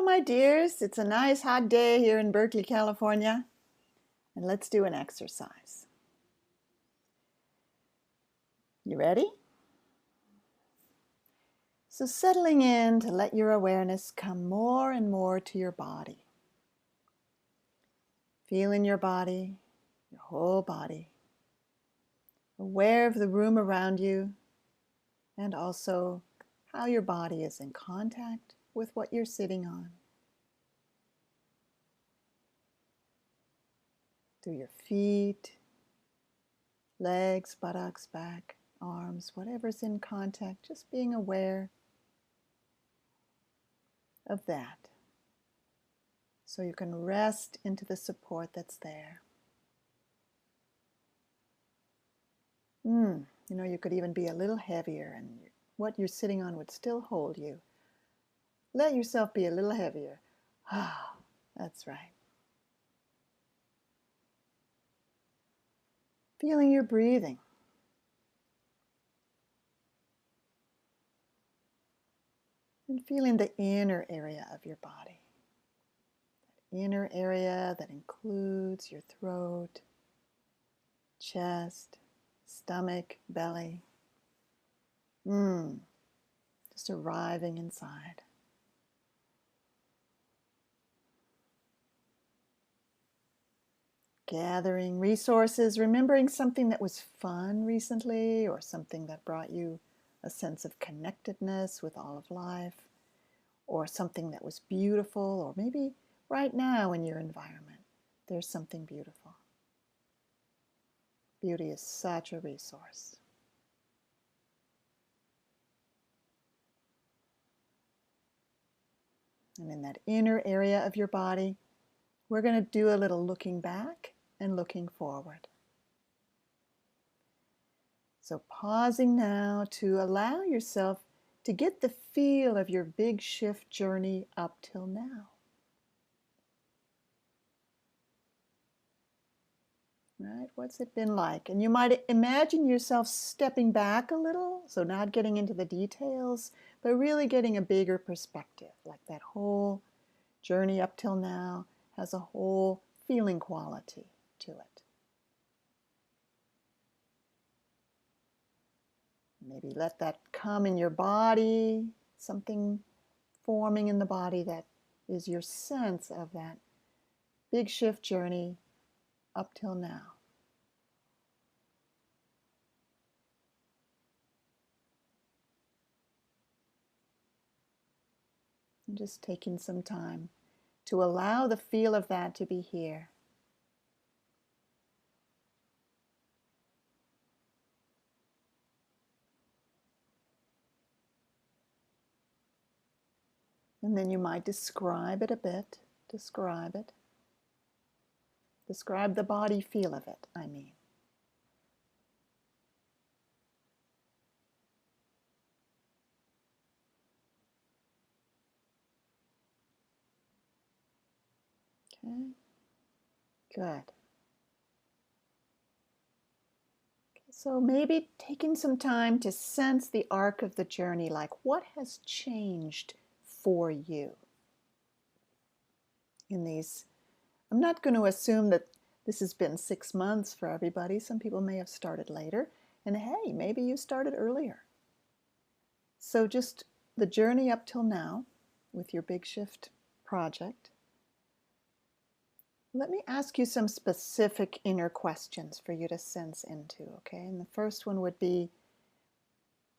Hello, my dears. It's a nice hot day here in Berkeley, California, and let's do an exercise. You ready? So settling in to let your awareness come more and more to your body. Feeling your body, your whole body. Aware of the room around you and also how your body is in contact with what you're sitting on. Through your feet, legs, buttocks, back, arms, whatever's in contact, just being aware of that. So you can rest into the support that's there. You could even be a little heavier and what you're sitting on would still hold you. Let yourself be a little heavier. Ah, that's right. Feeling your breathing. And feeling the inner area of your body. That inner area that includes your throat, chest, stomach, belly. Just arriving inside. Gathering resources, remembering something that was fun recently or something that brought you a sense of connectedness with all of life, or something that was beautiful, or maybe right now in your environment, there's something beautiful. Beauty is such a resource. And in that inner area of your body, we're going to do a little looking back and looking forward. So pausing now to allow yourself to get the feel of your big shift journey up till now. Right? What's it been like? And you might imagine yourself stepping back a little, so not getting into the details, but really getting a bigger perspective, like that whole journey up till now has a whole feeling quality to it. Maybe let that come in your body, something forming in the body that is your sense of that big shift journey up till now. And just taking some time to allow the feel of that to be here. And then you might describe it a bit. Describe it. Describe the body feel of it, I mean. Okay, good. So maybe taking some time to sense the arc of the journey, like what has changed for you in these. I'm not going to assume that this has been 6 months for everybody. Some people may have started later, and hey, maybe you started earlier. So just the journey up till now with your Big Shift project. Let me ask you some specific inner questions for you to sense into, okay? And the first one would be,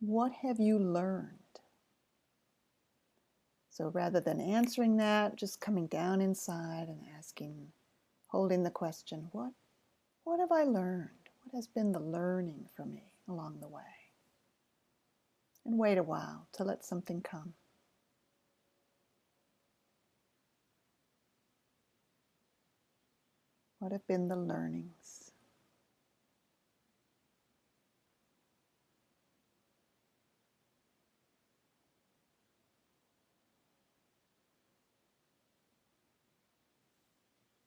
what have you learned? So rather than answering that, just coming down inside and asking, holding the question, what have I learned? What has been the learning for me along the way? And wait a while to let something come. What have been the learnings?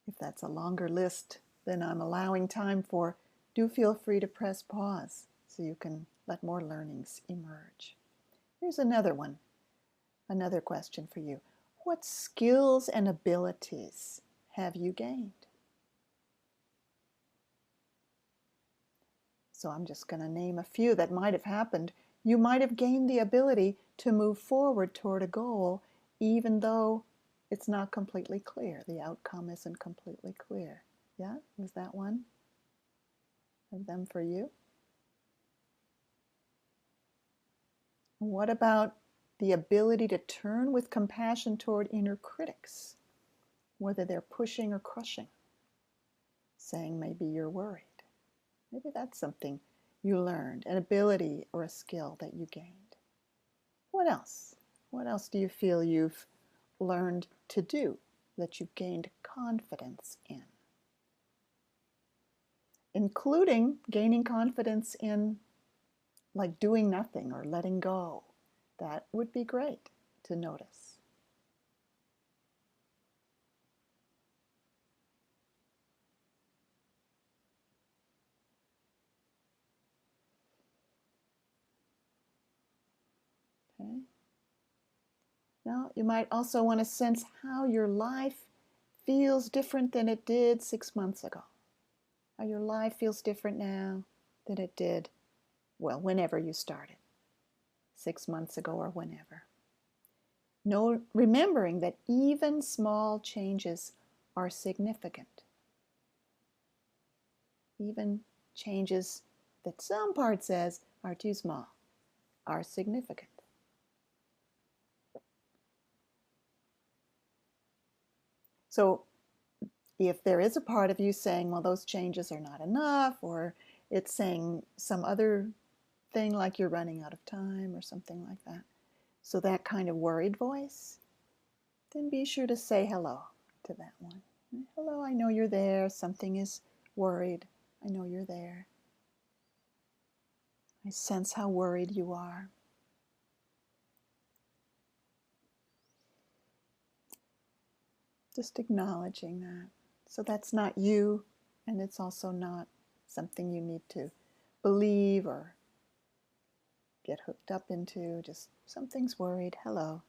If that's a longer list than I'm allowing time for, do feel free to press pause so you can let more learnings emerge. Here's another one, another question for you. What skills and abilities have you gained? So I'm just going to name a few that might have happened. You might have gained the ability to move forward toward a goal even though it's not completely clear. The outcome isn't completely clear. Yeah, was that one of them for you? What about the ability to turn with compassion toward inner critics, whether they're pushing or crushing, saying maybe you're worried? Maybe that's something you learned, an ability or a skill that you gained. What else? What else do you feel you've learned to do that you've gained confidence in? Including gaining confidence in like doing nothing or letting go. That would be great to notice. Okay. Now, you might also want to sense how your life feels different than it did 6 months ago. How your life feels different now than it did, well, whenever you started, 6 months ago or whenever. No, remembering that even small changes are significant. Even changes that some part says are too small are significant. So if there is a part of you saying, well, those changes are not enough, or it's saying some other thing like you're running out of time or something like that, so that kind of worried voice, then be sure to say hello to that one. Hello, I know you're there. Something is worried. I know you're there. I sense how worried you are. Just acknowledging that. So that's not you, and it's also not something you need to believe or get hooked up into. Just something's worried. Hello.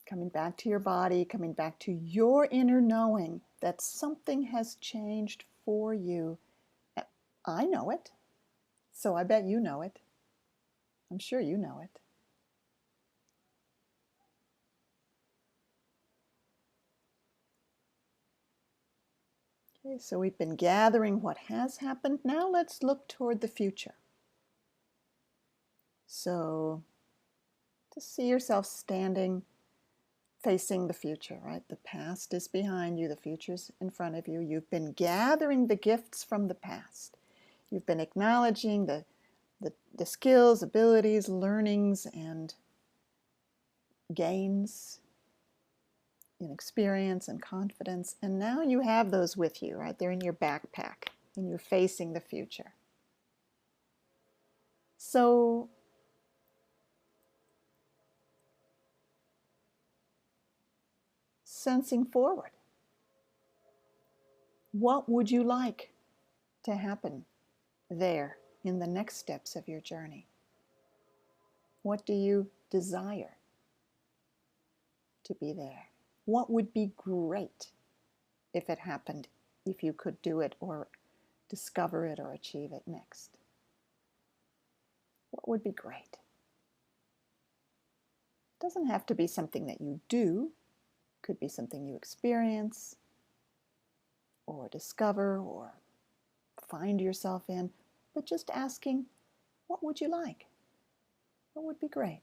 Coming back to your body, coming back to your inner knowing that something has changed for you. I know it, so I bet you know it. I'm sure you know it. Okay, so we've been gathering what has happened. Now let's look toward the future. So just see yourself standing, facing the future, right? The past is behind you, the future's in front of you. You've been gathering the gifts from the past. You've been acknowledging the skills, abilities, learnings, and gains in experience and confidence. And now you have those with you, right? They're in your backpack and you're facing the future. So sensing forward, what would you like to happen there in the next steps of your journey? What do you desire to be there? What would be great if it happened, if you could do it or discover it or achieve it next? What would be great? It doesn't have to be something that you do. It could be something you experience or discover or find yourself in, but just asking, what would you like? What would be great?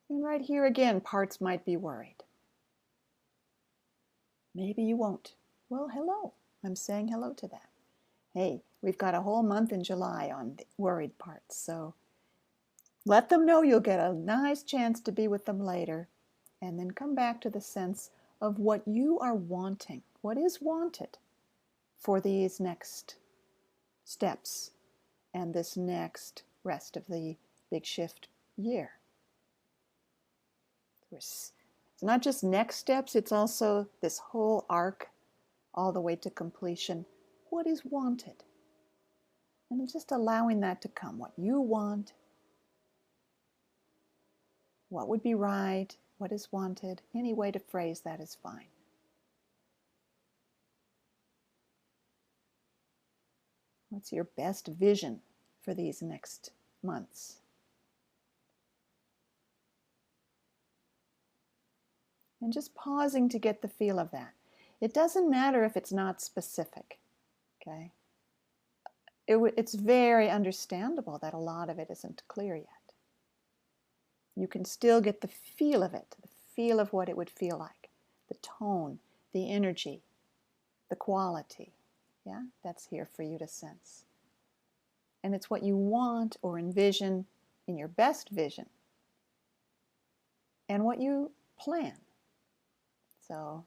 And right here again, parts might be worried. Maybe you won't. Well, hello. I'm saying hello to that. Hey, we've got a whole month in July on the worried parts, so let them know you'll get a nice chance to be with them later, and then come back to the sense of what you are wanting, what is wanted for these next steps and this next rest of the Big Shift year. It's not just next steps, it's also this whole arc all the way to completion, what is wanted. And just allowing that to come, what you want, what would be right, what is wanted. Any way to phrase that is fine. What's your best vision for these next months? And just pausing to get the feel of that. It doesn't matter if it's not specific, okay? It's very understandable that a lot of it isn't clear yet. You can still get the feel of it, the feel of what it would feel like, the tone, the energy, the quality. Yeah, that's here for you to sense. And it's what you want or envision in your best vision and what you plan. So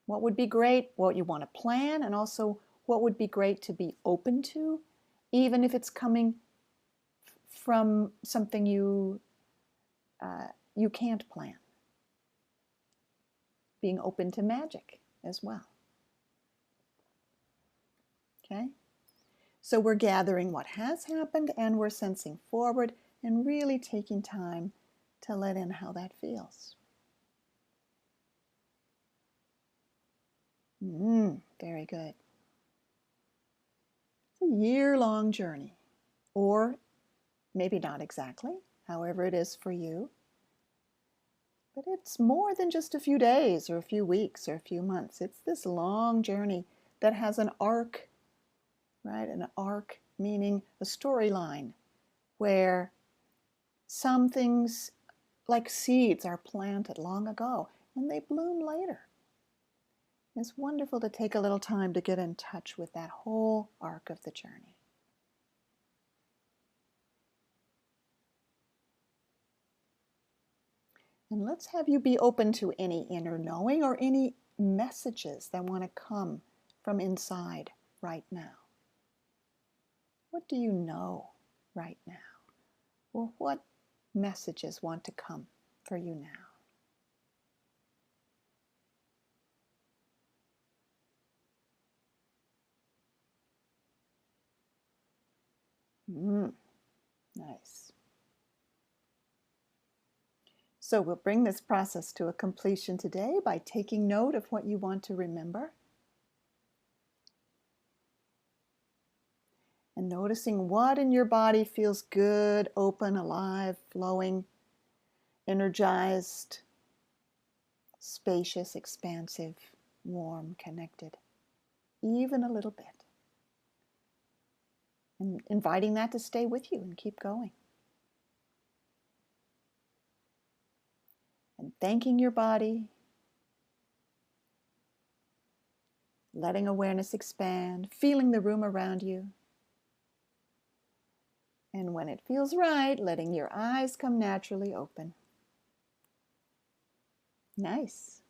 what would be great, what you want to plan, and also what would be great to be open to, even if it's coming from something you can't plan. Being open to magic as well. Okay? So we're gathering what has happened and we're sensing forward and really taking time to let in how that feels. Very good. It's a year-long journey, or maybe not exactly, however it is for you. But it's more than just a few days or a few weeks or a few months. It's this long journey that has an arc, right? An arc meaning a storyline where some things like seeds are planted long ago and they bloom later. It's wonderful to take a little time to get in touch with that whole arc of the journey. And let's have you be open to any inner knowing or any messages that want to come from inside right now. What do you know right now? Or what messages want to come for you now? Nice. So we'll bring this process to a completion today by taking note of what you want to remember and noticing what in your body feels good, open, alive, flowing, energized, spacious, expansive, warm, connected, even a little bit. And inviting that to stay with you and keep going. And thanking your body, letting awareness expand, feeling the room around you. And when it feels right, letting your eyes come naturally open. Nice.